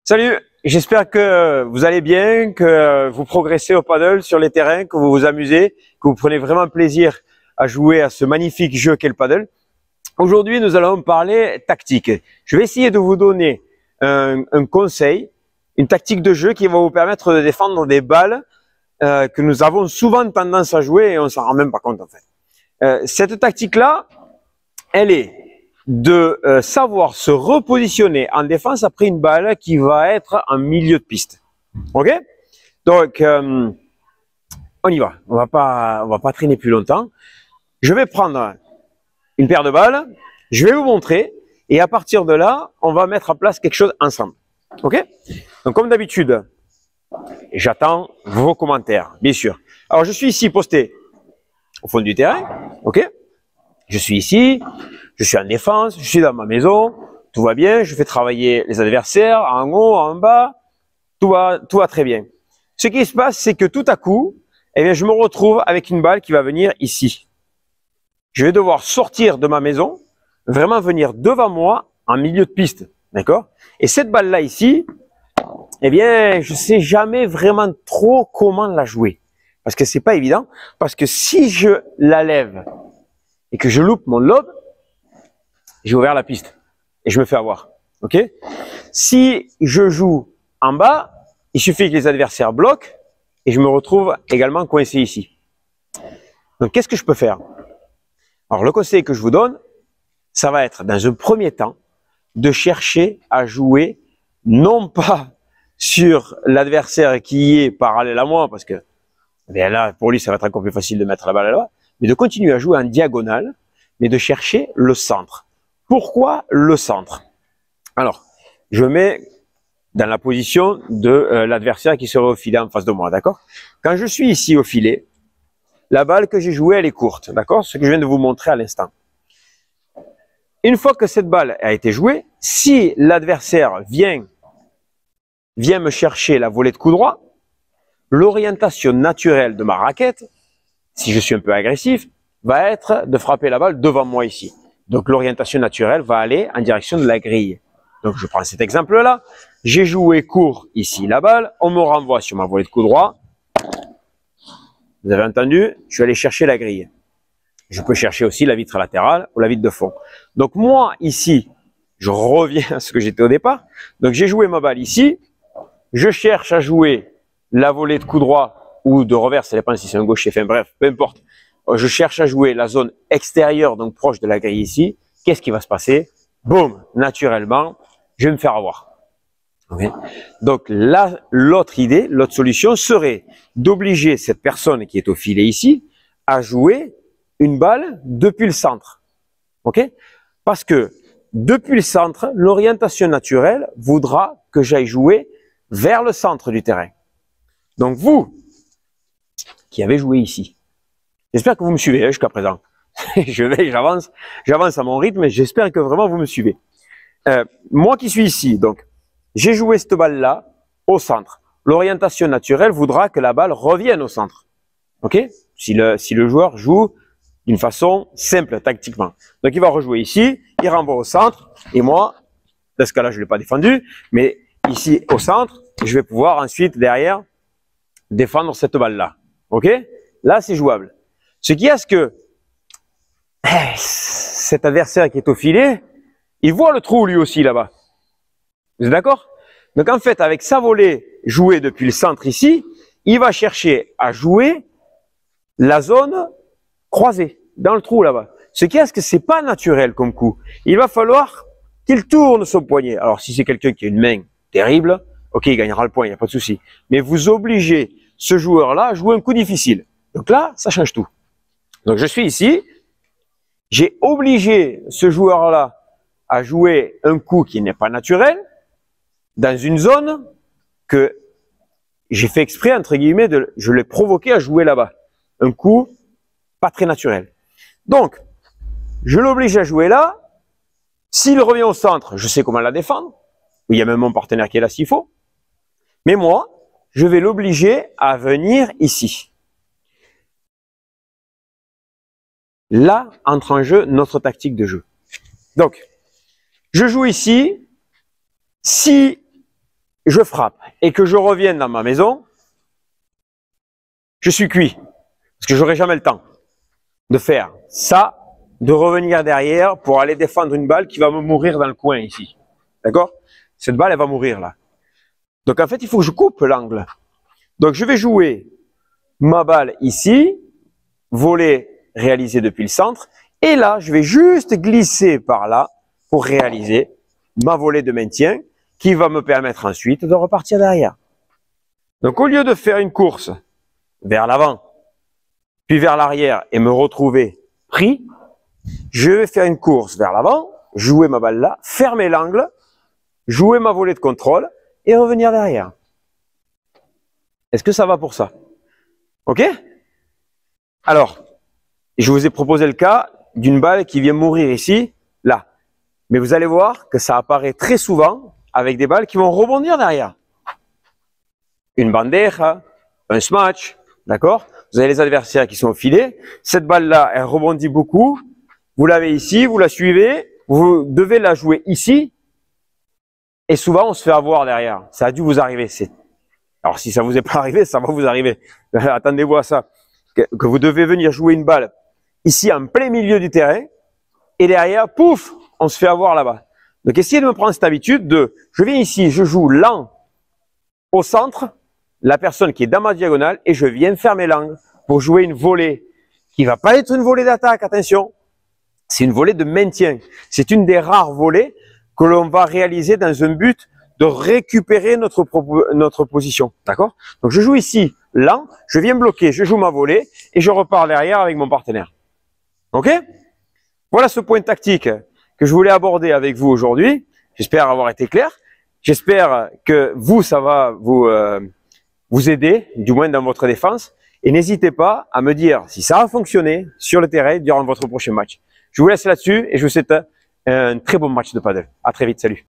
Salut, j'espère que vous allez bien, que vous progressez au paddle sur les terrains, que vous vous amusez, que vous prenez vraiment plaisir à jouer à ce magnifique jeu qu'est le paddle. Aujourd'hui, nous allons parler tactique. Je vais essayer de vous donner un conseil, une tactique de jeu qui va vous permettre de défendre des balles que nous avons souvent tendance à jouer et on s'en rend même pas compte en fait. Cette tactique-là, elle est de savoir se repositionner en défense après une balle qui va être en milieu de piste. Ok? Donc, on y va. On va pas traîner plus longtemps. Je vais prendre une paire de balles, je vais vous montrer, et à partir de là, on va mettre en place quelque chose ensemble. Ok? Donc, comme d'habitude, j'attends vos commentaires, bien sûr. Alors, je suis ici posté au fond du terrain. Ok? Je suis ici. Je suis en défense, je suis dans ma maison, tout va bien, je fais travailler les adversaires en haut, en bas, tout va très bien. Ce qui se passe, c'est que tout à coup, eh bien, je me retrouve avec une balle qui va venir ici. Je vais devoir sortir de ma maison, vraiment venir devant moi en milieu de piste, d'accord? Et cette balle-là ici, eh bien, je sais jamais vraiment trop comment la jouer. Parce que c'est pas évident, parce que si je la lève et que je loupe mon lob, j'ai ouvert la piste et je me fais avoir. Ok? Si je joue en bas, il suffit que les adversaires bloquent et je me retrouve également coincé ici. Donc, qu'est-ce que je peux faire? Alors, le conseil que je vous donne, ça va être, dans un premier temps, de chercher à jouer non pas sur l'adversaire qui est parallèle à moi, parce que bien là, pour lui, ça va être encore plus facile de mettre la balle là-bas, mais de continuer à jouer en diagonale, mais de chercher le centre. Pourquoi le centre? Alors, je mets dans la position de l'adversaire qui serait au filet en face de moi, d'accord? Quand je suis ici au filet, la balle que j'ai jouée, elle est courte, d'accord? Ce que je viens de vous montrer à l'instant. Une fois que cette balle a été jouée, si l'adversaire vient me chercher la volée de coup droit, l'orientation naturelle de ma raquette, si je suis un peu agressif, va être de frapper la balle devant moi ici. Donc, l'orientation naturelle va aller en direction de la grille. Donc, je prends cet exemple-là. J'ai joué court ici la balle. On me renvoie sur ma volée de coup droit. Vous avez entendu? Je suis allé chercher la grille. Je peux chercher aussi la vitre latérale ou la vitre de fond. Donc, moi, ici, je reviens à ce que j'étais au départ. Donc, j'ai joué ma balle ici. Je cherche à jouer la volée de coup droit ou de revers. Ça dépend si c'est un gaucher. Enfin, bref, peu importe. Je cherche à jouer la zone extérieure, donc proche de la grille ici. Qu'est-ce qui va se passer? Boum, naturellement, je vais me faire avoir. Okay. Donc là, l'autre idée, l'autre solution serait d'obliger cette personne qui est au filet ici à jouer une balle depuis le centre. Okay. Parce que depuis le centre, l'orientation naturelle voudra que j'aille jouer vers le centre du terrain. Donc vous, qui avez joué ici, j'espère que vous me suivez jusqu'à présent. J'avance à mon rythme, j'espère que vraiment vous me suivez. Moi qui suis ici, donc, j'ai joué cette balle-là au centre. L'orientation naturelle voudra que la balle revienne au centre. Ok? Si le joueur joue d'une façon simple, tactiquement. Donc, il va rejouer ici, il renvoie au centre, et moi, dans ce cas-là, je ne l'ai pas défendu, mais ici, au centre, je vais pouvoir ensuite, derrière, défendre cette balle-là. Ok? Là, c'est jouable. Ce qui est que cet adversaire qui est au filet, il voit le trou lui aussi là-bas. Vous êtes d'accord? Donc en fait, avec sa volée jouée depuis le centre ici, il va chercher à jouer la zone croisée, dans le trou là-bas. Ce qui est que c'est pas naturel comme coup. Il va falloir qu'il tourne son poignet. Alors si c'est quelqu'un qui a une main terrible, ok, il gagnera le point, il n'y a pas de souci. Mais vous obligez ce joueur-là à jouer un coup difficile. Donc là, ça change tout. Donc je suis ici, j'ai obligé ce joueur-là à jouer un coup qui n'est pas naturel, dans une zone que j'ai fait exprès, entre guillemets, je l'ai provoqué à jouer là-bas. Un coup pas très naturel. Donc, je l'oblige à jouer là. S'il revient au centre, je sais comment la défendre. Il y a même mon partenaire qui est là s'il faut. Mais moi, je vais l'obliger à venir ici. Là entre en jeu notre tactique de jeu. Donc, je joue ici. Si je frappe et que je revienne dans ma maison, je suis cuit. Parce que j'aurai jamais le temps de faire ça, de revenir derrière pour aller défendre une balle qui va me mourir dans le coin ici. D'accord? Cette balle, elle va mourir là. Donc en fait, il faut que je coupe l'angle. Donc je vais jouer ma balle ici, volée réalisée depuis le centre, et là, je vais juste glisser par là pour réaliser ma volée de maintien qui va me permettre ensuite de repartir derrière. Donc au lieu de faire une course vers l'avant, puis vers l'arrière et me retrouver pris, je vais faire une course vers l'avant, jouer ma balle là, fermer l'angle, jouer ma volée de contrôle et revenir derrière. Est-ce que ça va pour ça? Ok? Alors, je vous ai proposé le cas d'une balle qui vient mourir ici, là. Mais vous allez voir que ça apparaît très souvent avec des balles qui vont rebondir derrière. Une bandeja, un smash, d'accord? Vous avez les adversaires qui sont au filet. Cette balle-là, elle rebondit beaucoup. Vous l'avez ici, vous la suivez. Vous devez la jouer ici. Et souvent, on se fait avoir derrière. Ça a dû vous arriver. Alors, si ça vous est pas arrivé, ça va vous arriver. Attendez-vous à ça. Que vous devez venir jouer une balle ici en plein milieu du terrain. Et derrière, pouf, on se fait avoir là-bas. Donc, essayez de me prendre cette habitude de, je viens ici, je joue lent au centre, la personne qui est dans ma diagonale, et je viens fermer l'angle pour jouer une volée qui va pas être une volée d'attaque, attention. C'est une volée de maintien. C'est une des rares volées que l'on va réaliser dans un but de récupérer notre position. D'accord? Donc, je joue ici lent, je viens bloquer, je joue ma volée et je repars derrière avec mon partenaire. Ok? Voilà ce point tactique que je voulais aborder avec vous aujourd'hui. J'espère avoir été clair. J'espère que vous, ça va vous aider, du moins dans votre défense. Et n'hésitez pas à me dire si ça a fonctionné sur le terrain durant votre prochain match. Je vous laisse là-dessus et je vous souhaite un très bon match de paddle. À très vite, salut.